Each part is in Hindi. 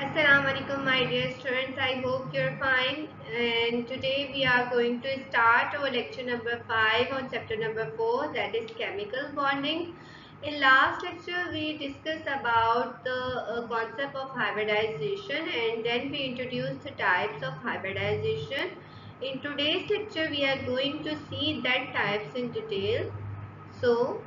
Assalamu alaikum, my dear students. I hope you're fine. And today we are going to start our lecture number 5 on chapter number 4, that is chemical bonding. In last lecture, we discussed about the concept of hybridization, and then we introduced the types of hybridization. In today's lecture, we are going to see that types in detail. So,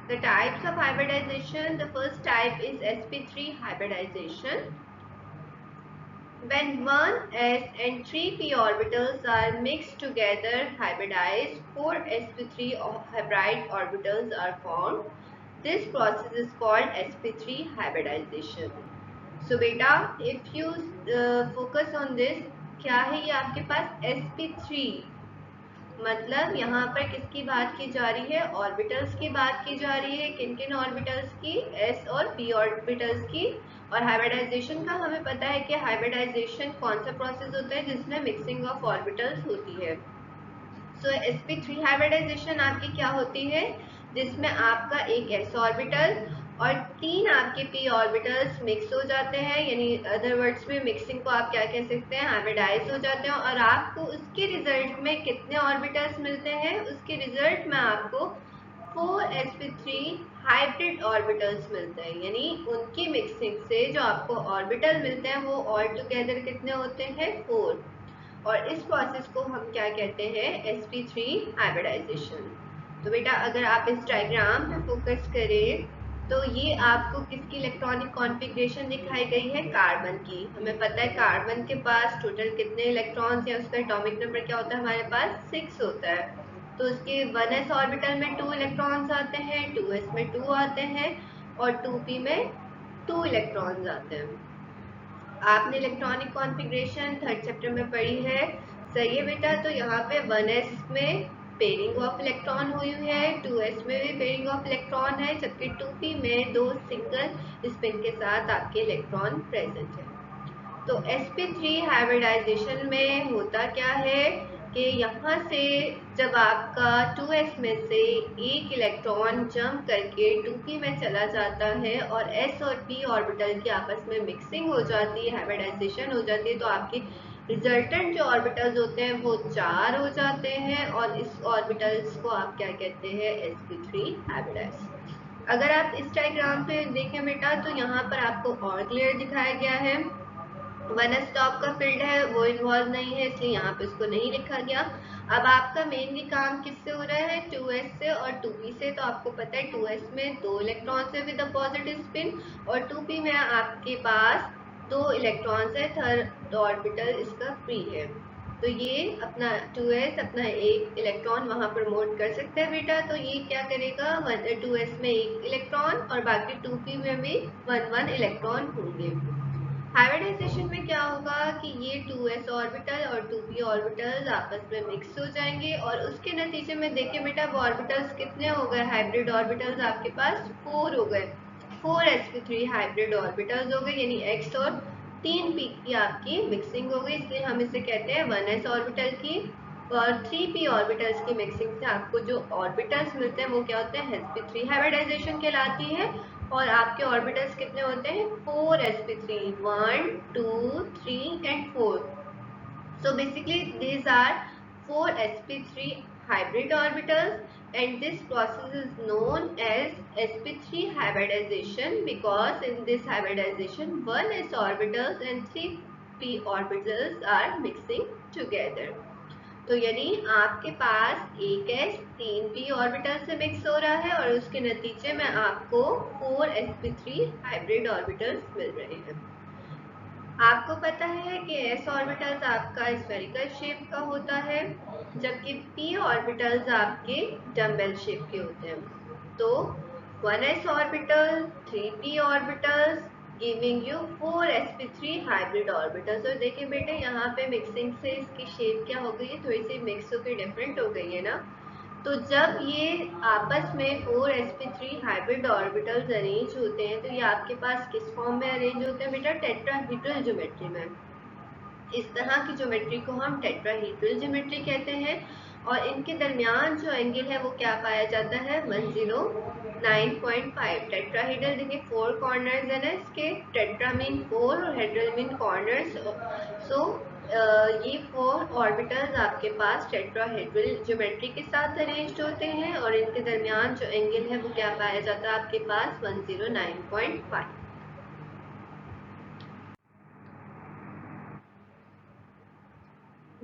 the types of hybridization, the first type is sp3 hybridization. When 1s and 3p orbitals are mixed together, hybridized, 4 sp3 hybrid orbitals are formed. This process is called sp3 hybridization. So beta, if you focus on this, क्या है ये आपके पास sp3 मतलब यहाँ पर किसकी बात की जा रही है, ऑर्बिटल्स की बात की जा रही है. किन किन ऑर्बिटल्स की, s और p ऑर्बिटल्स की. और हाइब्रिडाइजेशन का हमें पता है कि हाइब्रिडाइजेशन कौन सा प्रोसेस होता है जिसमें मिक्सिंग ऑफ ऑर्बिटल्स होती है. सो sp3 हाइब्रिडाइजेशन आपकी क्या होती है, जिसमें आपका एक s ऑर्बिटल और 3 आपके p ऑर्बिटल्स मिक्स हो जाते हैं, यानी अदर वर्ड्स में मिक्सिंग को आप क्या कह सकते हैं, हाइब्रिडाइज हो जाते हैं. और आपको उसके रिजल्ट में कितने ऑर्बिटल्स मिलते हैं, उसके रिजल्ट में आपको 4 sp3 हाइब्रिड ऑर्बिटल्स मिलते हैं. यानी उनकी मिक्सिंग से जो आपको ऑर्बिटल मिलते हैं वो ऑल टुगेदर कितने होते हैं, 4. और इस प्रोसेस को हम क्या कहते हैं, sp3 हाइब्रिडाइजेशन. तो बेटा अगर आप इस डायग्राम पे फोकस करें तो ये आपको किसकी इलेक्ट्रॉनिक कॉन्फ़िगरेशन दिखाई गई है, कार्बन की. हमें पता है कार्बन के पास टोटल कितने इलेक्ट्रॉन्स या उसका एटॉमिक नंबर क्या होता है, हमारे पास 6 होता है. तो उसके 1s ऑर्बिटल में 2 इलेक्ट्रॉन्स आते हैं, 2s में 2 आते हैं और 2p में 2 इलेक्ट्रॉन्स आते हैं. आपने इलेक्ट्रॉनिक कॉन्फ़िगरेशन थर्ड चैप्टर में पढ़ी है, सही है बेटा. तो यहाँ पे 1s में पेयरिंग ऑफ इलेक्ट्रॉन हुई है, 2s में भी पेयरिंग ऑफ इलेक्ट्रॉन है, जबकि 2p में 2 सिंगल स्पिन के साथ आपके इलेक्ट्रॉन प्रेजेंट है. तो sp3 हाइब्रिडाइजेशन में होता क्या है कि यहाँ से जब आपका 2s में से एक इलेक्ट्रॉन जंप करके 2p में चला जाता है और s और p ऑर्बिटल की आपस में मिक्सिंग हो जाती है, हाइब्रिडाइजेशन हो जाती है, तो आपके रिजल्टेंट जो ऑर्बिटल्स होते हैं वो 4 हो जाते हैं और इस ऑर्बिटल्स को आप क्या कहते हैं, sp3 हाइब्रिडाइज. अगर आप इस डायग्राम पे देखें बेटा तो यहाँ पर आपको और क्लियर दिखाया गया है. 1s टॉप का फील्ड है वो इन्वॉल्व नहीं है, इसलिए यहाँ पे उसको नहीं लिखा गया. अब आपका मेनली काम किससे हो रहा है, 2s से और 2p से. तो आपको पता है 2s में 2 इलेक्ट्रॉन्स है विद अ पॉजिटिव स्पिन और 2p में आपके पास 2 इलेक्ट्रॉन्स है, थर्ड ऑर्बिटल इसका फ्री है. तो ये अपना 2s अपना एक इलेक्ट्रॉन वहां प्रमोट कर सकता है बेटा. तो ये क्या करेगा, 2s में एक इलेक्ट्रॉन और बाकी 2p में भी 1 इलेक्ट्रॉन होंगे. हाइब्रिडाइजेशन में क्या होगा कि ये 2s ऑर्बिटल और 2p ऑर्बिटल्स आपस में मिक्स हो जाएंगे और उसके नतीजे में देखिए बेटा वो ऑर्बिटल्स कितने हो गए, हाइब्रिड ऑर्बिटल्स आपके पास 4 हो गए. 4 sp3 हाइब्रिड ऑर्बिटल्स हो गए, यानी x और 3p की आपकी मिक्सिंग हो गई, इसलिए हम इसे कहते हैं 1s ऑर्बिटल की. और 3p ऑर्बिटल्स की मिक्सिंग से आपको जो ऑर्बिटल्स मिलते हैं वो क्या होते हैं, sp3 हाइब्रिडाइजेशन कहलाती है. और आपके ऑर्बिटल्स कितने होते हैं, 4 sp3, 1 2 3 and 4. So basically these are 4 sp3 hybrid orbitals and this process is known as sp3 hybridization because in this hybridization 1s orbitals and 3p orbitals are mixing together. तो यानी आपके पास एक s 3p ऑर्बिटल से मिक्स हो रहा है और उसके नतीजे में आपको 4 sp3 हाइब्रिड ऑर्बिटल्स मिल रहे हैं. आपको पता है कि s ऑर्बिटल्स आपका स्फेरिकल शेप का होता है जबकि p ऑर्बिटल्स आपके डम्बेल शेप के होते हैं. तो 1s orbital, 3p orbitals giving you 4 sp3 hybrid orbitals. और देखिए बेटे यहाँ पे मिक्सिंग से इसकी शेप क्या हो गई है, थोड़ी सी मिक्स होकर डिफरेंट हो गई है ना. तो जब ये आपस में 4 sp3 हाइब्रिड ऑर्बिटल्स अरेंज होते हैं तो ये आपके पास किस फॉर्म में अरेंज होते हैं बेटा, टेट्राहेड्रल ज्योमेट्री में. इस तरह की ज्योमेट्री को हम टेट्राहेड्रल ज्योमेट्री कहते हैं. और इनके दरमियान जो एंगल है वो क्या पाया जाता है 109.5। टेट्राहेड्रल देखिए 4 कॉर्नर्स है ना इसके, टेट्रा मीन 4 और हेड्रल मीन कॉर्नर्स। सो ये 4 ऑर्बिटल्स आपके पास टेट्राहेड्रल ज्योमेट्री के साथ अरेंज्ड होते हैं और इनके दरमियान जो एंगल है वो क्या पाया जाता है आपके पास 109.5।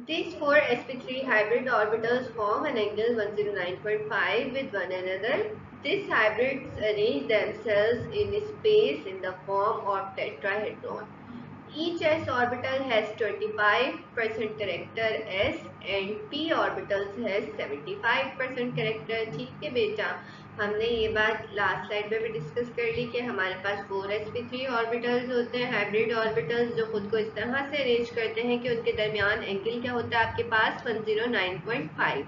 These four sp3 hybrid orbitals form an angle 109.5 with one another. These hybrids arrange themselves in space in the form of tetrahedron. Each s orbital has 25% character s and p orbitals has 75% character। ठीक है बेटा, हमने ये बात लास्ट स्लाइड में भी डिस्कस कर ली कि हमारे पास 4sp3 ऑर्बिटल्स होते हैं, हाइब्रिड ऑर्बिटल्स, जो खुद को इस तरह से अरेंज करते हैं कि उनके दरमियान एंगल क्या होता है आपके पास 109.5।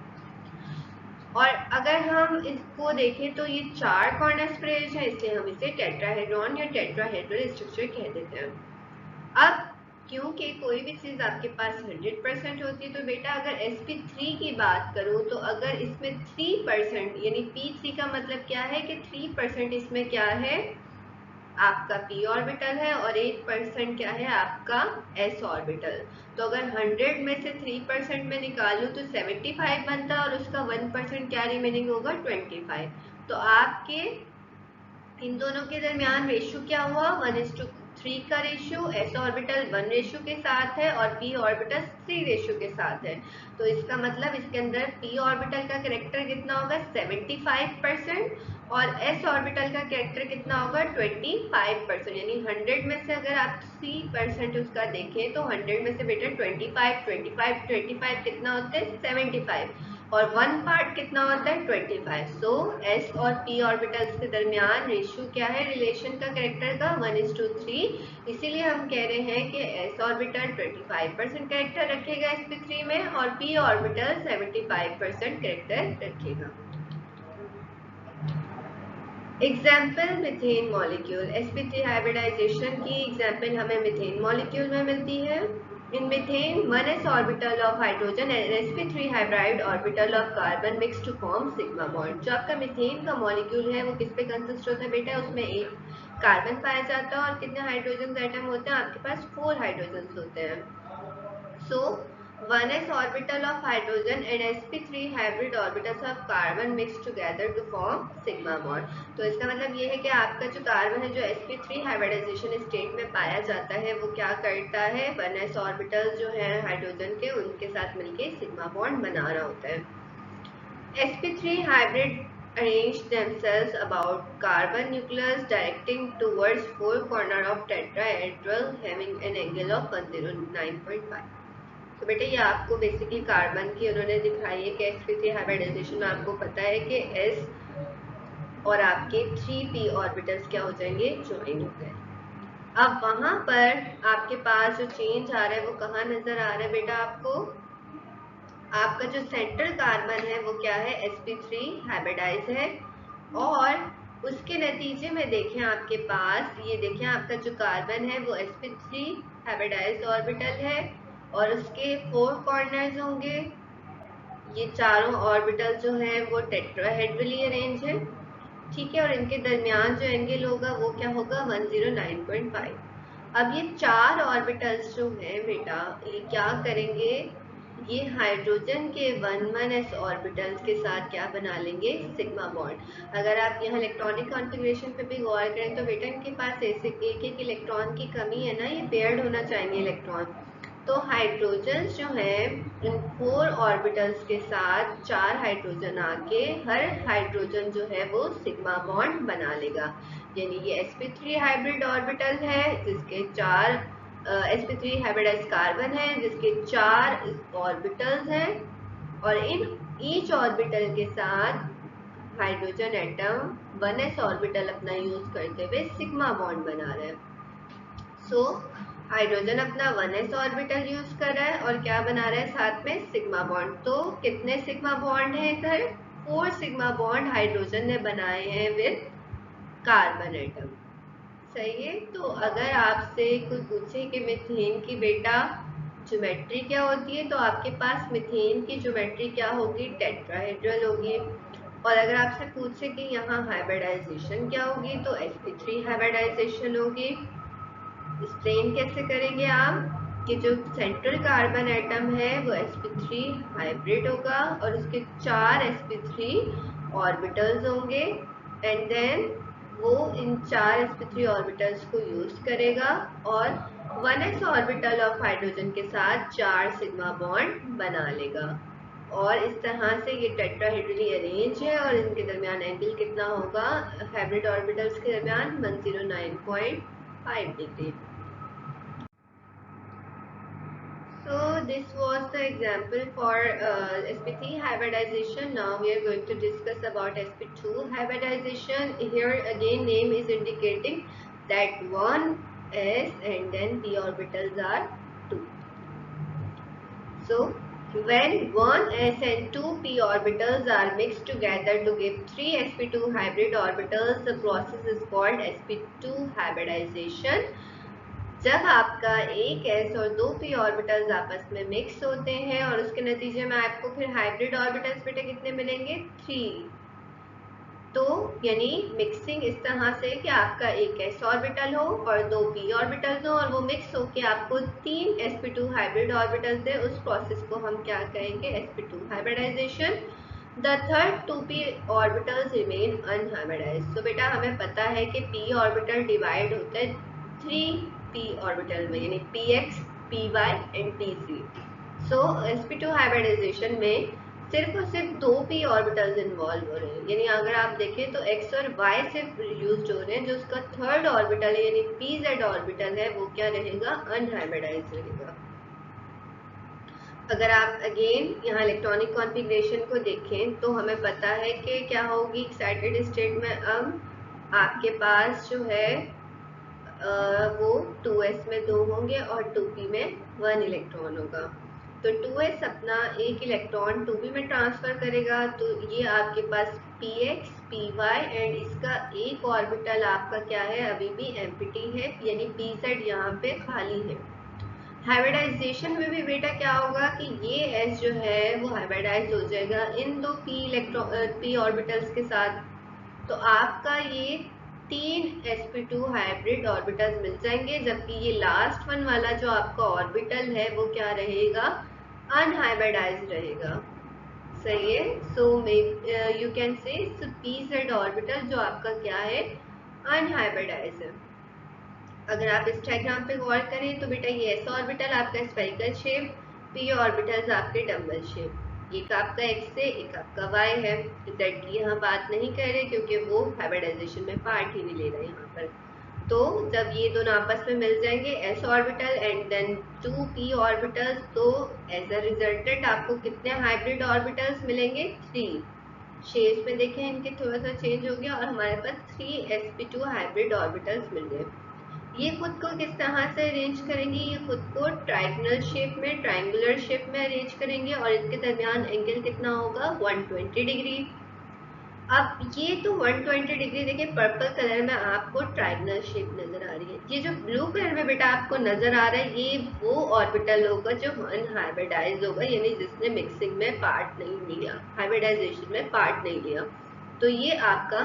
और अगर हम इसको देखें तो ये 4 कॉर्नर्स पर अरेंज है, इसलिए हम इसे टेट्राहेड्रॉन या टेट्राहेड्रल स्ट्रक्चर कह देते हैं। अब क्योंकि कोई भी चीज़ आपके पास 100% होती है तो बेटा अगर sp3 की बात करूं तो अगर इसमें 3% यानी p3 का मतलब क्या है कि 3% इसमें क्या है आपका p ऑर्बिटल है और 8% क्या है आपका s ऑर्बिटल। तो अगर 100 में से 3% में निकालूं तो 75 बनता है और उसका 1% क्या रिमेनिंग होगा 25। तो आपके इन दोनों के दरमियान रेशियो क्या हुआ 1:3 का रेशियो, s ऑर्बिटल 1 रेशियो के साथ है और p ऑर्बिटल 3 रेशियो के साथ है। तो इसका मतलब इसके अंदर p ऑर्बिटल का कैरेक्टर कितना होगा 75% और s ऑर्बिटल का कैरेक्टर कितना होगा 25%। यानी 100 में से अगर आप 3% उसका देखें तो 100 में से बेटा 25 कितना होता है 75 और 1 पार्ट कितना होता है 25। सो s और p ऑर्बिटल्स के दरमियान रेशियो क्या है रिलेशन का कैरेक्टर का 1:3। इसीलिए हम कह रहे हैं कि s ऑर्बिटल 25% कैरेक्टर रखेगा sp3 में और p ऑर्बिटल 75% कैरेक्टर रखेगा। Example methane molecule, sp3 hybridization की एग्जाम्पल हमें मिथेन मॉलिक्यूल में मिलती है। In methane, 1s orbital of hydrogen and sp3 hybrid orbital of carbon mix to form sigma bond। जो आपका मीथेन का मॉलिक्यूल है वो किस पे कंसिस्ट होता है बेटा, उसमें एक कार्बन पाया जाता है और कितने हाइड्रोजन एटम होते हैं आपके पास 4 हाइड्रोजन होते हैं। So 1s orbital of hydrogen and sp3 hybrid orbitals of carbon mixed together to form sigma bond। तो इसका मतलब ये है कि आपका जो कार्बन है जो sp3 हाइब्रिडाइजेशन स्टेट में पाया जाता है वो क्या करता है 1s ऑर्बिटल जो है हाइड्रोजन के उनके साथ मिलके सिग्मा बॉन्ड बना रहा होता है। sp3 hybrid arrange themselves about carbon nucleus directing towards four corner of tetrahedral having an angle of 109.5। तो बेटे ये आपको बेसिकली कार्बन की उन्होंने दिखाई है कि sp3 हाइब्रिडाइजेशन में आपको पता है कि s और आपके 3p ऑर्बिटल्स क्या हो जाएंगे ज्वाइन हो गए। अब वहां पर आपके पास जो चेंज आ रहा है वो कहाँ नजर आ रहा है बेटा आपको, आपका जो सेंट्रल कार्बन है वो क्या है sp3 हाइब्रिडाइज है और उसके नतीजे में देखें आपके पास ये देखें आपका जो कार्बन है वो sp3 हाइब्रिडाइज ऑर्बिटल है और उसके 4 कॉर्नर्स होंगे। ये चारों ऑर्बिटल जो है वो टेट्राहेड्रली अरेंज है, ठीक है, और इनके दरमियान जो एंगल होगा वो क्या होगा 109.5। अब ये 4 ऑर्बिटल्स जो हैं बेटा ये क्या करेंगे, ये हाइड्रोजन के 1,1s ऑर्बिटल्स के साथ क्या बना लेंगे सिग्मा बॉन्ड। अगर आप यहाँ इलेक्ट्रॉनिक कॉन्फ़िगरेशन पे भी गौर करें तो बेटा इनके पास ऐसे एक इलेक्ट्रॉन की कमी है ना, ये पेयर्ड होना चाहिए इलेक्ट्रॉन। तो हाइड्रोजन जो है इन 4 ऑर्बिटल्स के साथ 4 हाइड्रोजन आके हर हाइड्रोजन जो है वो सिग्मा बॉन्ड बना लेगा। यानी ये sp3 हाइब्रिड ऑर्बिटल है जिसके 4 sp3 हाइब्रिडाइज कार्बन है जिसके 4 ऑर्बिटल्स हैं और इन ईच ऑर्बिटल के साथ हाइड्रोजन एटम 1s ऑर्बिटल अपना यूज करते हुए सिग्मा बॉन्ड बना रहे हैं। सो हाइड्रोजन अपना 1s ऑर्बिटल यूज कर रहा है और क्या बना रहा है साथ में सिग्मा बॉन्ड। तो कितने सिग्मा बॉन्ड है इधर 4 सिग्मा बॉन्ड हाइड्रोजन ने बनाए हैं विद कार्बन एटम। सही है। तो अगर आपसे कोई पूछे कि मीथेन की बेटा ज्योमेट्री क्या होती है, तो आपके पास मीथेन की ज्योमेट्री क्या होगी, टेट्राहेड्रल होगी। और अगर आपसे पूछे कि यहाँ हाइब्रिडाइजेशन क्या होगी, तो sp3 हाइब्रिडाइजेशन होगी। एक्सप्लेन कैसे करेंगे आप कि जो सेंट्रल कार्बन एटम है वो sp3 हाइब्रिड होगा और उसके 4 sp3 ऑर्बिटल्स होंगे, एंड देन वो इन 4 sp3 ऑर्बिटल्स को यूज करेगा और 1s ऑर्बिटल ऑफ हाइड्रोजन के साथ 4 सिग्मा बॉन्ड बना लेगा। और इस तरह से ये टेट्राहेड्रली अरेंज है और इनके दरमियान एंगल कितना होगा, हाइब्रिड ऑर्बिटल्स के दरमियान 109.5 degree. So this was the example for sp3 hybridization. Now we are going to discuss about sp2 hybridization. Here again name is indicating that one s and then p orbitals are 2. So when one s and 2 p orbitals are mixed together to give 3 sp2 hybrid orbitals, the process is called sp2 hybridization. जब आपका एक s और दो p ऑर्बिटल्स आपस में मिक्स होते हैं और उसके नतीजे में आपको फिर हाइब्रिड ऑर्बिटल्स बेटा कितने मिलेंगे, 3। तो यानी मिक्सिंग इस तरह से कि आपका एक s ऑर्बिटल हो और दो p ऑर्बिटल्स हो और वो मिक्स हो के आपको 3 sp2 हाइब्रिड ऑर्बिटल्स दे, उस प्रोसेस को हम क्या कहेंगे, sp2 hybridization. The third 2p orbitals remain unhybridized. तो बेटा हमें पता है कि p ऑर्बिटल डिवाइड होता है 3p ऑर्बिटल में, यानी px, py and pc. So sp2 hybridization में सिर्फ और सिर्फ दो p ऑर्बिटल्स इन्वॉल्व हो रहे हैं, यानी अगर आप देखें तो x और y सिर्फ यूज हो रहे हैं, जो उसका थर्ड ऑर्बिटल है यानी pz ऑर्बिटल है वो क्या रहेगा, अनहाइब्रिडाइज्ड रहेगा। अगर आप अगेन यहाँ इलेक्ट्रॉनिक कॉन्फ़िगरेशन को देखें तो हमें पता है कि क्या होगी एक्साइटेड स्टेट में, अब आपके पास जो है वो 2s में 2 होंगे और 2p में 1 इलेक्ट्रॉन होगा। तो 2s अपना एक इलेक्ट्रॉन 2p में ट्रांसफर करेगा, तो ये आपके पास px, py एंड इसका एक ऑर्बिटल आपका क्या है, अभी भी एम्प्टी है, यानी pz यहाँ पे खाली है। हाइब्रिडाइजेशन में भी बेटा क्या होगा कि ये s जो है वो हाइब्रिडाइज हो जाएगा इन दो p ऑर्बिटल्स के साथ, तो आपका ये 3 sp2 हाइब्रिड ऑर्बिटल्स मिल जाएंगे, जबकि ये लास्ट वन वाला जो आपका ऑर्बिटल है वो क्या रहेगा, अनहाइब्रिडाइज्ड रहेगा। सही है। So you can say pz orbital जो आपका क्या है, अनहाइब्रिडाइज्ड है। अगर आप इस डायग्राम पे गौर करें तो बेटा ये s ऑर्बिटल आपका स्फेरिकल शेप, p ऑर्बिटल्स आपके डबल शेप, एक आपका x है एक आपका y है। z की यहाँ बात नहीं कर रहे क्योंकि वो हाइब्रिडाइजेशन में पार्ट ही नहीं ले रहे यहाँ पर। तो जब ये दोनों आपस में मिल जाएंगे s orbital and then 2p orbitals, तो एज अ रिजल्टेंट आपको कितने हाइब्रिड ऑर्बिटल्स मिलेंगे, 3। शेप्स में देखें इनके थोड़ा सा चेंज हो गया और हमारे पास 3 sp2 हाइब्रिड ऑर्बिटल्स मिल गए। ये खुद को किस तरह से अरेंज करेंगे, ये खुद को ट्राइगोनल शेप में, ट्राइंगुलर शेप में अरेंज करेंगे और इनके दरमियान एंगल कितना होगा, 120 डिग्री। अब ये तो 120 डिग्री देखिए पर्पल कलर में आपको ट्राइगोनल शेप नजर आ रही है, ये जो ब्लू कलर में बेटा आपको नजर आ रहा है ये वो ऑर्बिटल होगा जो अनहाइब्रिडाइज होगा, यानी जिसने मिक्सिंग में पार्ट नहीं लिया, हाइब्रिडाइजेशन में पार्ट नहीं लिया, तो ये आपका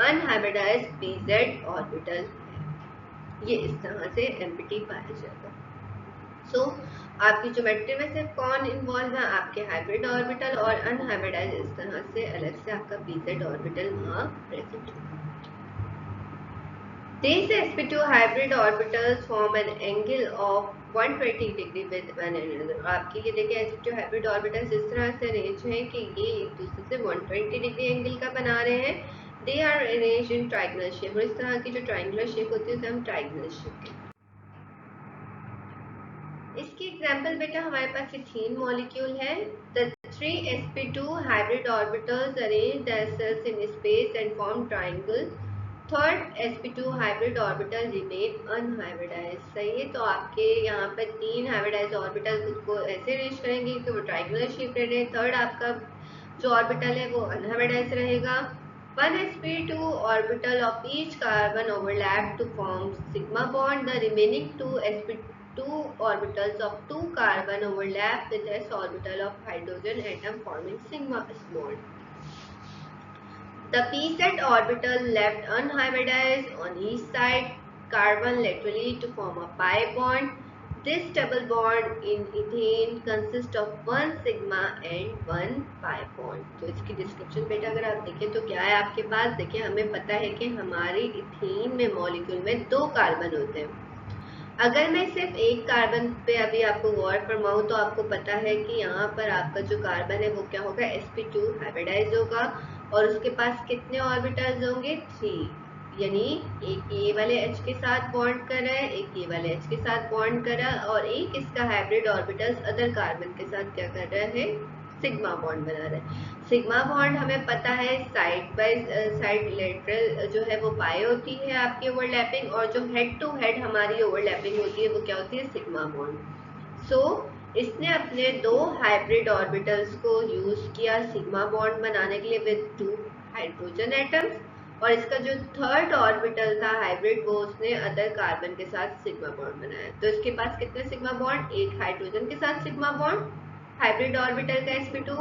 अनहाइब्रिडाइज pz ऑर्बिटल, ये इस तरह से एम्प्टी पाया जाएगा। सो आपकी ज्योमेट्री में सिर्फ कौन इन्वॉल्व है, आपके हाइब्रिड ऑर्बिटल, और अनहाइब्रिडाइज इस तरह से अलग से आपका pz ऑर्बिटल वहाँ प्रेजेंट है। These sp2 hybrid orbitals form an angle of 120 degree with one another. आपकी ये देखिए sp2 hybrid orbitals इस तरह से अरेंज हैं कि ये एक दूसरे से 120 डिग्री एंगल का बना रहे हैं। They are arranged in triangular shape, और इस तरह की जो ट्राइंगुलर शेप होती है उसे हम ट्राइंगुलर शेप कहते हैं। इसकी एग्जांपल बेटा हमारे पास इथीन मॉलिक्यूल है। The 3 sp2 hybrid orbitals arranged as cells in space and form triangle. Third sp2 hybrid orbital remain unhybridized. सही है, तो आपके यहाँ पर 3 हाइब्रिडाइज ऑर्बिटल खुद को ऐसे अरेंज करेंगे कि वो ट्राइंगुलर शेप रहे। थर्ड आपका जो ऑर्बिटल है वो अनहाइब्रिडाइज रहेगा। One sp2 orbital of each carbon overlap to form sigma bond. The remaining two sp2 two orbitals of two carbon overlap with s orbital of hydrogen atom forming sigma bond. The p-set orbital left unhybridized on each side carbon laterally to form a pi bond. This double bond in ethane consists of one sigma and one pi bond. तो इसकी डिस्क्रिप्शन बेटा अगर आप देखें तो क्या है आपके पास, देखिए हमें पता है कि हमारी इथेन में मॉलिक्यूल में दो कार्बन होते हैं। अगर मैं सिर्फ एक कार्बन पे अभी आपको गौर फरमाऊं तो आपको पता है कि यहाँ पर आपका जो कार्बन है वो क्या होगा, sp2 हाइब्रिडाइज होगा और उसके पास कितने ऑर्बिटल्स होंगे, 3, यानी एक ये वाले H के साथ बॉन्ड कर रहा है, एक ये वाले H के साथ बॉन्ड कर रहा है और एक इसका हाइब्रिड ऑर्बिटल्स अदर कार्बन के साथ क्या कर रहा है, सिग्मा बॉन्ड बना रहा है। सिग्मा बॉन्ड हमें पता है साइड बाय साइड लेटरल जो है वो पाई होती है आपकी ओवरलैपिंग, और जो हेड टू हेड हमारी ओवरलैपिंग होती है वो क्या होती है, सिग्मा बॉन्ड। सो इसने अपने दो हाइब्रिड ऑर्बिटल्स को यूज किया सिग्मा बॉन्ड बनाने के लिए विद 2 हाइड्रोजन एटम्स, और इसका जो थर्ड ऑर्बिटल था हाइब्रिड वो उसने अदर कार्बन के साथ सिग्मा बॉन्ड बनाया। तो इसके पास कितने सिग्मा बॉन्ड, एक हाइड्रोजन के साथ सिग्मा बॉन्ड हाइब्रिड ऑर्बिटल का sp2,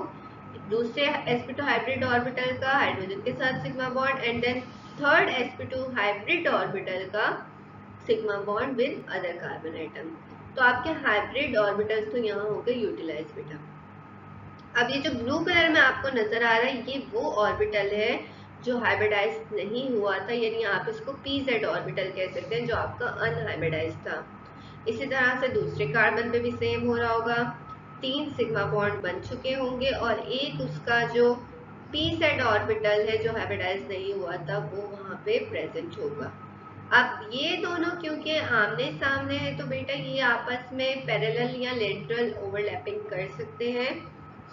दूसरे sp2 हाइब्रिड ऑर्बिटल का हाइड्रोजन के साथ sigma bond, and then third sp2 hybrid orbital का sigma bond with other carbon atom. तो आपके हाइब्रिड ऑर्बिटल्स तो यहाँ हो गए यूटिलाइज बेटा। अब ये जो ब्लू कलर में आपको नजर आ रहा है ये वो ऑर्बिटल है जो हाइब्रिडाइज नहीं हुआ था, यानी आप इसको pz ऑर्बिटल कह सकते हैं जो आपका अनहाइब्रिडाइज था। इसी तरह से दूसरे कार्बन पे भी सेम हो रहा होगा, 3 सिग्मा बॉन्ड बन चुके होंगे और एक उसका जो pz ऑर्बिटल है जो हाइब्रिडाइज नहीं हुआ था वो वहाँ पे प्रेजेंट होगा। अब ये दोनों क्योंकि आमने सामने है तो बेटा ये आपस में पैरेलल या लेटरल ओवरलैपिंग कर सकते हैं।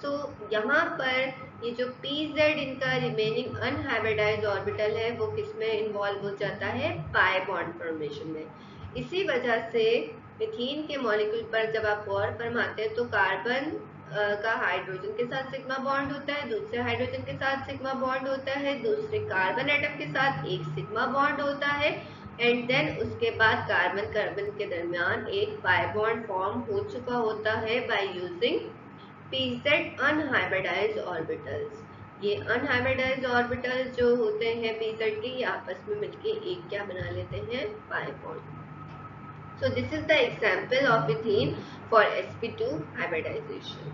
सो यहाँ पर ये जो pz इनका रिमेनिंग अनहाइब्रिडाइज्ड ऑर्बिटल है वो किसमें इन्वॉल्व हो जाता है, पाई बॉन्ड फॉर्मेशन में। इसी वजह से मीथेन के मॉलिक्यूल पर जब आप गौर फरमाते हैं तो कार्बन का हाइड्रोजन के साथ सिग्मा बॉन्ड होता है, दूसरे हाइड्रोजन के साथ सिग्मा बॉन्ड होता है, दूसरे कार्बन एटम के साथ एक सिग्मा बॉन्ड होता है, एंड देन उसके बाद कार्बन कार्बन के दरमियान एक पाई बॉन्ड फॉर्म हो चुका होता है by using pz unhybridised orbitals. ये अनहाइब्रिडाइज्ड ऑर्बिटल्स जो होते हैं pz के, ये आपस में मिलके एक क्या बना लेते हैं, pi bond. So this is the example of ethene for sp2 hybridization.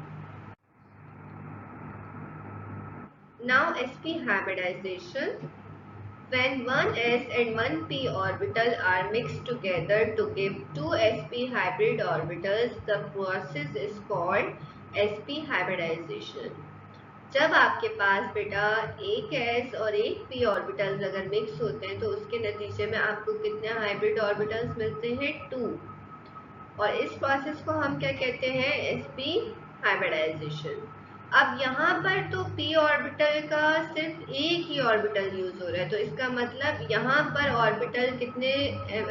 Now sp hybridization. When one s and one p orbital are mixed together to give two sp hybrid orbitals, the process is called sp hybridization. जब आपके पास बेटा एक s और एक p ऑर्बिटल्स अगर मिक्स होते हैं तो उसके नतीजे में आपको कितने हाइब्रिड ऑर्बिटल्स मिलते हैं, 2, और इस प्रोसेस को हम क्या कहते हैं, sp हाइब्रिडाइजेशन। अब यहाँ पर तो p ऑर्बिटल का सिर्फ एक ही ऑर्बिटल यूज हो रहा है, तो इसका मतलब यहाँ पर ऑर्बिटल कितने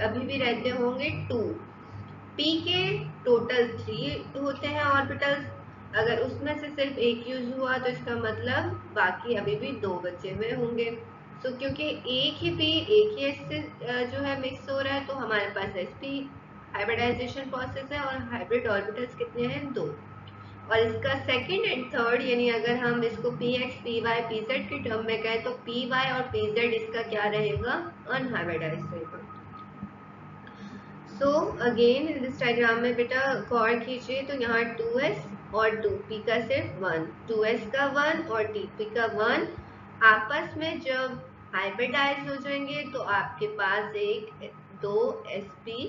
अभी भी रहते होंगे, 2। p के टोटल 3 होते हैं ऑर्बिटल्स, अगर उसमें से सिर्फ एक यूज हुआ तो इसका मतलब बाकी अभी भी 2 बचे हुए होंगे। सो क्योंकि एक ही p एक ही s से जो है मिक्स हो रहा है तो हमारे पास sp हाइब्रिडाइजेशन प्रोसेस है और हाइब्रिड ऑर्बिटल्स कितने हैं, 2। और इसका सेकंड एंड थर्ड यानी अगर हम इसको px py pz के टर्म में कहें तो py और pz इसका क्या रहेगा, अनहाइब्रिडाइज्ड रहेगा। So again in this diagram में बेटा गौर कीजिए तो यहाँ 2s और 2p का सिर्फ 1, 2s का 1 और 2p का 1 आपस में जब हाइब्रिडाइज हो जाएंगे तो आपके पास एक 2 sp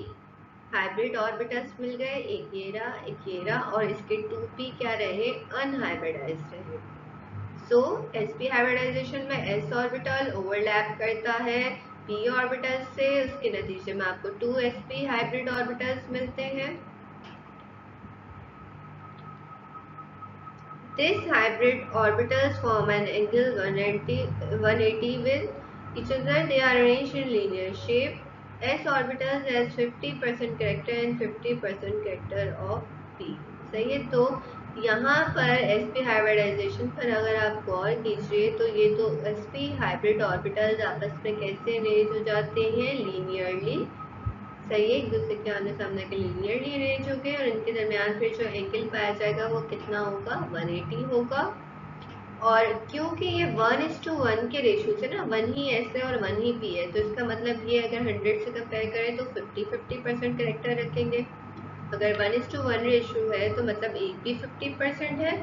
हाइब्रिड ऑर्बिटल्स मिल गए, एक ये रहा और इसके 2p क्या रहे, अनहाइब्रिडाइज्ड रहे। सो sp हाइब्रिडाइजेशन में s ऑर्बिटल ओवरलैप करता है p ऑर्बिटल से, उसके नतीजे में आपको 2 sp हाइब्रिड ऑर्बिटल्स मिलते हैं। These hybrid orbitals form an angle 180 with each other. They are arranged in linear shape. S orbitals has 50% character and 50% character of p. सही है, तो यहाँ पर sp हाइब्रिडाइजेशन पर अगर आप गौर कीजिए तो ये तो sp हाइब्रिड ऑर्बिटल्स आपस में कैसे अरेंज हो जाते हैं, लीनियरली सही है, एक दूसरे के आमने सामने के लीनियरली अरेंज हो गए और इनके दरमियान फिर जो एंगल पाया जाएगा वो कितना होगा, 180 होगा। और क्योंकि ये 1:1 के रेशियो से ना, 1 ही एस है और 1 ही पी है, तो इसका मतलब ये अगर 100 से कंपेयर करें तो 50-50% करेक्टर रखेंगे। अगर 1:1 रेशियो है तो मतलब एक भी 50% है,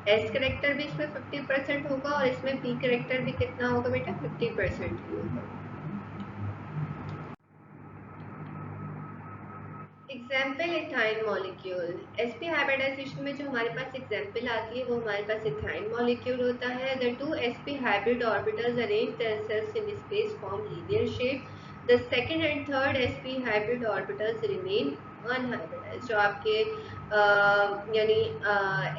एस करेक्टर भी इसमें 50% होगा और इसमें पी करेक्टर भी कितना होगा बेटा, 50% ही होगा। Example ethyne molecule. sp hybridization में जो हमारे पास एग्जाम्पल आती है वो हमारे पास इथाइन मॉलिक्यूल होता है। The two sp hybrid orbitals arrange themselves in space form linear shape. The second and third sp hybrid orbitals remain unhybridised. जो आपके यानी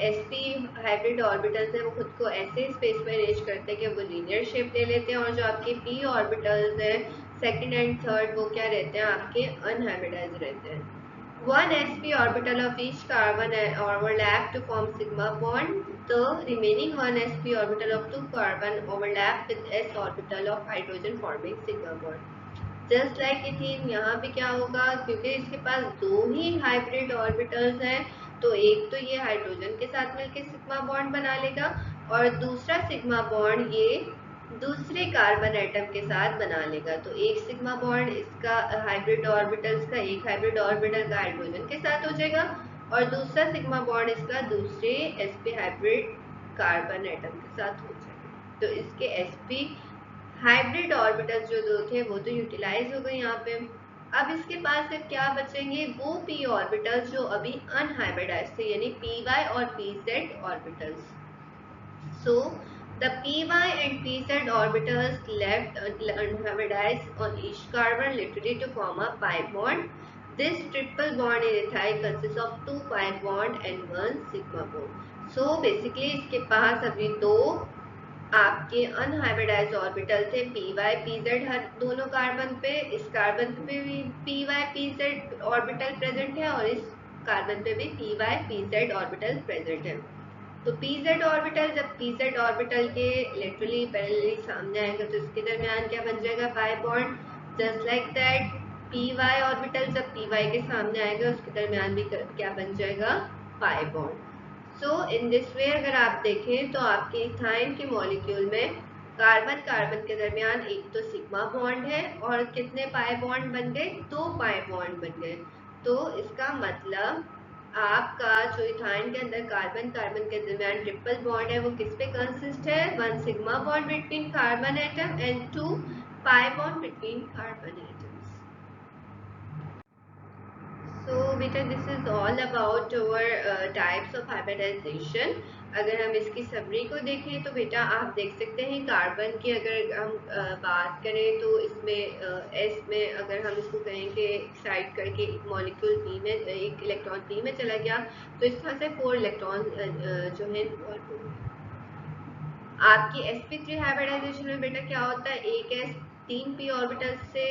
sp हाइब्रिड ऑर्बिटल्स है वो खुद को ऐसे स्पेस में अरेंज करते हैं कि वो लीनियर शेप ले लेते हैं, और जो आपके p ऑर्बिटल्स हैं सेकंड एंड थर्ड वो क्या रहते हैं, आपके अनहाइब्रिडाइज्ड रहते हैं। One sp orbital of each carbon overlap to form sigma bond. The remaining one sp orbital of two carbon overlap with s orbital of hydrogen forming sigma bond. Just like ethene, यहाँ पे क्या होगा, क्योंकि इसके पास दो ही हाइब्रिड ऑर्बिटल्स हैं, तो एक तो ये हाइड्रोजन के साथ मिलकर सिग्मा बॉन्ड बना लेगा और दूसरा सिग्मा बॉन्ड ये दूसरे कार्बन एटम के साथ बना लेगा। तो एक सिग्मा बॉन्ड इसका हाइब्रिड ऑर्बिटल्स का, एक हाइब्रिड ऑर्बिटल का हाइड्रोजन के साथ हो जाएगा और दूसरा सिग्मा बॉन्ड इसका दूसरे sp हाइब्रिड कार्बन एटम के साथ हो जाएगा। तो इसके sp हाइब्रिड ऑर्बिटल्स जो दो थे वो तो यूटिलाइज हो गए यहाँ पे। अब इसके पास से क्या बचेंगे, वो p ऑर्बिटल्स जो अभी अनहाइब्रिडाइज थे, यानी py और pz orbitals. So the py and pz orbitals left unhybridized on each carbon literally to form a pi bond. This triple bond in ethyl consists of two pi bond and one sigma bond. So basically इसके पास अभी दो आपके अनहाइब्रिडाइज्ड ऑर्बिटल थे, पी वाई पी जेड हर दोनों कार्बन पे। इस कार्बन पे भी P Y P Z orbital present है और इस कार्बन पे भी P Y P Z orbital present है। तो pz ऑर्बिटल जब pz ऑर्बिटल के लिटरली पैरेलली सामने आएगा तो इसके दरमियान क्या बन जाएगा, pi bond. Just like that py orbital जब py के सामने आएगा उसके दरमियान भी क्या बन जाएगा, pi bond. So in this way अगर आप देखें तो आपके इथाइन के मॉलिक्यूल में कार्बन कार्बन के दरमियान एक तो सिग्मा बॉन्ड है और कितने पाई बॉन्ड बन गए, दो पाई बॉन्ड बन गए। तो इसका मतलब आपका जो इथाइन के अंदर कार्बन कार्बन के दरमियान ट्रिपल बॉन्ड है वो किस पे कंसिस्ट है, one sigma bond between carbon atom and two pi bond between carbon atoms. So बेटा this is all about our types of hybridization। अगर हम इसकी समरी को देखें तो बेटा आप देख सकते हैं कार्बन की अगर हम बात करें तो इसमें एस में अगर हम इसको कहें कि एक्साइट करके एक मॉलिक्यूल बी में, एक इलेक्ट्रॉन बी में चला गया तो इस तरह से 4 इलेक्ट्रॉन जो है इन्वॉल्व हो गए। आपकी sp3 हाइब्रिडाइजेशन में बेटा क्या होता है, एक एस 3p ऑर्बिटल से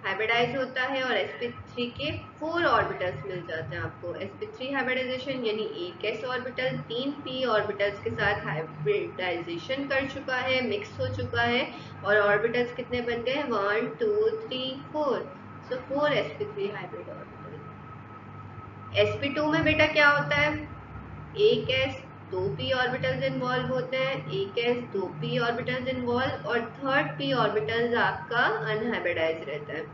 हाइब्रिडाइज होता है और sp3 के 4 ऑर्बिटल्स मिल जाते हैं आपको। sp3 हाइब्रिडाइजेशन यानी एक s ऑर्बिटल 3 p ऑर्बिटल्स के साथ हाइब्रिडाइजेशन कर चुका है, मिक्स हो चुका है और ऑर्बिटल्स कितने बन गए, 1 2 3 4। सो 4 sp3 हाइब्रिड ऑर्बिटल। sp2 में बेटा क्या होता है, एक s 2p ऑर्बिटल्स इन्वॉल्व होते हैं, एक s 2p ऑर्बिटल्स इन्वॉल्व और थर्ड p ऑर्बिटल्स आपका अनहाइब्रिडाइज रहता है।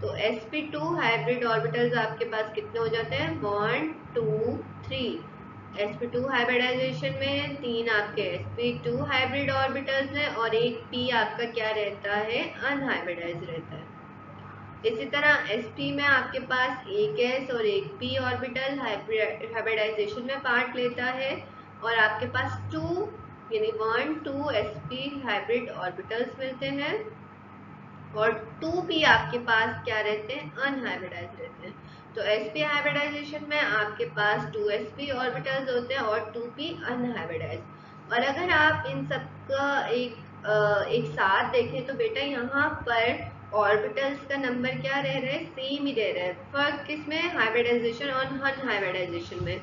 तो sp2 हाइब्रिड ऑर्बिटल्स आपके पास कितने हो जाते हैं, 1 2 3। sp2 हाइब्रिडाइजेशन में तीन आपके sp2 हाइब्रिड ऑर्बिटल्स हैं और एक p आपका क्या रहता है, अनहाइब्रिडाइज रहता है। इसी तरह sp में आपके पास एक s और एक p ऑर्बिटल हाइब्रिडाइजेशन में पार्ट लेता है और आपके पास 2 यानी 1 2 sp हाइब्रिड ऑर्बिटल्स मिलते हैं और 2p आपके पास क्या रहते हैं, अनहाइब्रिडाइज रहते हैं। तो sp हाइब्रिडाइजेशन में आपके पास 2 sp ऑर्बिटल्स होते हैं और 2p अनहाइब्रिडाइज। और अगर आप इन सब का एक साथ देखें तो बेटा यहाँ पर ऑर्बिटल्स का नंबर क्या रह रहा है, सेम ही रह रहा है। फर्क किसमें, हाइब्रिडाइजेशन और अनहाइब्रिडाइजेशन में।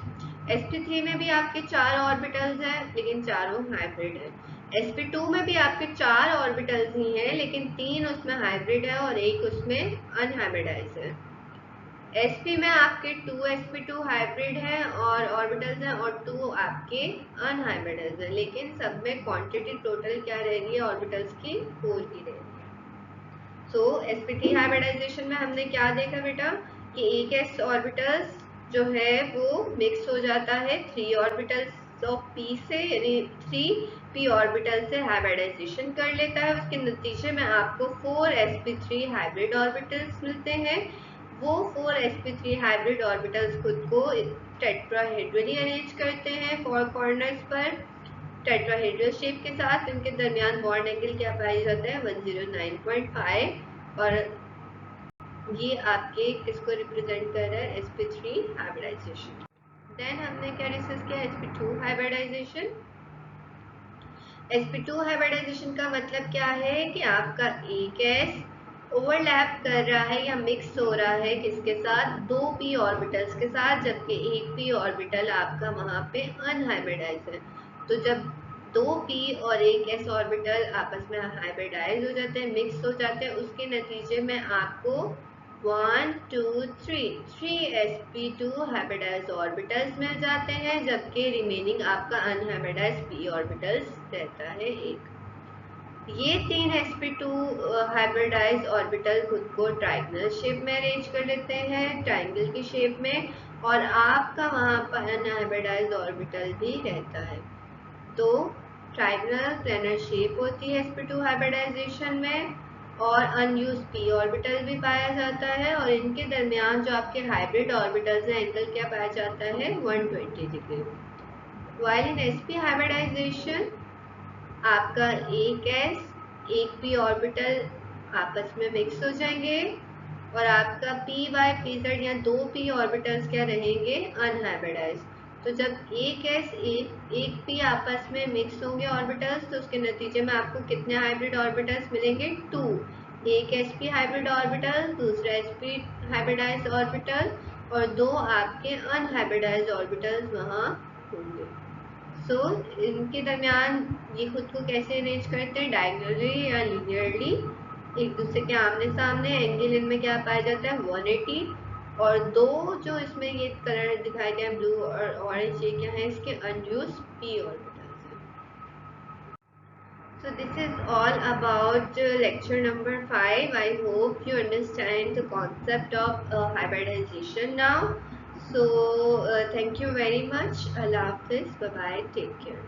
sp3 में भी आपके 4 ऑर्बिटल्स हैं लेकिन चारों हाइब्रिड है। sp2 में भी आपके 4 ऑर्बिटल्स ही हैं, लेकिन 3 उसमें हाइब्रिड है और एक उसमें अनहाइब्रिडाइज है। sp में आपके 2sp2 हाइब्रिड है और ऑर्बिटल्स हैं, और 2 आपके अनहाइब्रिडाइज है, लेकिन सब में क्वांटिटी टोटल क्या रह रही है ऑर्बिटल्स की 4 ही रह रही है। सो sp3 हाइब्रिडाइजेशन में हमने क्या देखा बेटा कि एक s ऑर्बिटल्स जो है वो मिक्स हो जाता है 3 ऑर्बिटल्स ऑफ p से, यानी 3p ऑर्बिटल से हाइब्रिडाइजेशन कर लेता है। उसके नतीजे में आपको 4 sp3 हाइब्रिड ऑर्बिटल्स मिलते हैं। वो 4 sp3 हाइब्रिड ऑर्बिटल्स खुद को टेट्राहेड्रली अरेंज करते हैं 4 कॉर्नर्स पर टेट्राहेड्रल शेप के साथ। इनके दरमियान बॉन्ड एंगल क्या पाया जाता है 109.5, और ये आपके किसको रिप्रेजेंट कर रहा है sp3 हाइब्रिडाइजेशन। देन हमने क्या डिस्कस किया sp2 हाइब्रिडाइजेशन। sp2 हाइब्रिडाइजेशन का मतलब क्या है कि आपका एक s ओवरलैप कर रहा है या मिक्स हो रहा है किसके साथ, 2p ऑर्बिटल्स के साथ, जबकि एक p ऑर्बिटल आपका वहां पे अनहाइब्रिडाइज है। तो जब 2p और एक s ऑर्बिटल आपस में हाइब्रिडाइज हो जाते हैं, मिक्स हो जाते हैं, उसके नतीजे में आपको 1 2 3 sp2 हाइब्रिडाइज ऑर्बिटल्स मिल जाते हैं, जबकि रिमेनिंग आपका अनहाइब्रिडाइज p ऑर्बिटल्स रहता है एक। ये 3 sp2 हाइब्रिडाइज ऑर्बिटल खुद को ट्राइगोनल शेप में अरेंज कर लेते हैं, ट्राइंगल की शेप में, और आपका वहां पर अनहाइब्रिडाइज ऑर्बिटल भी रहता है। तो ट्राइगोनल प्लेनर शेप होती है sp2 हाइब्रिडाइजेशन में, और अनयूज p ऑर्बिटल भी पाया जाता है, और इनके दरमियान जो आपके हाइब्रिड ऑर्बिटल्स हैं एंगल क्या पाया जाता है 120 degree. While in sp hybridization आपका एक s एक p ऑर्बिटल आपस में मिक्स हो जाएंगे, और आपका p बाय pz या 2p ऑर्बिटल्स क्या रहेंगे अनहाइब्रिडाइज। तो जब एक s एक p आपस में मिक्स होंगे ऑर्बिटल्स, तो उसके नतीजे में आपको कितने हाइब्रिड ऑर्बिटल्स मिलेंगे 2। एक sp हाइब्रिड ऑर्बिटल, दूसरा sp हाइब्रिडाइज ऑर्बिटल, और 2 आपके अनहाइब्रिडाइज ऑर्बिटल्स वहां होंगे। सो इनके दरमियान ये खुद को कैसे अरेंज करते हैं, डायगोनली या लीनियरली, एक दूसरे के आमने सामने। एंगल इनमें क्या पाया जाता है 180, और दो जो इसमें ये कलर दिखाया गया है ब्लू और ऑरेंज, ये क्या है इसके अनयूज्ड p ऑर्बिटल्स हैं। So this is all about lecture number 5. I hope you understand the concept of hybridization now. So thank you very much. Allah Hafiz. Bye bye. Take care.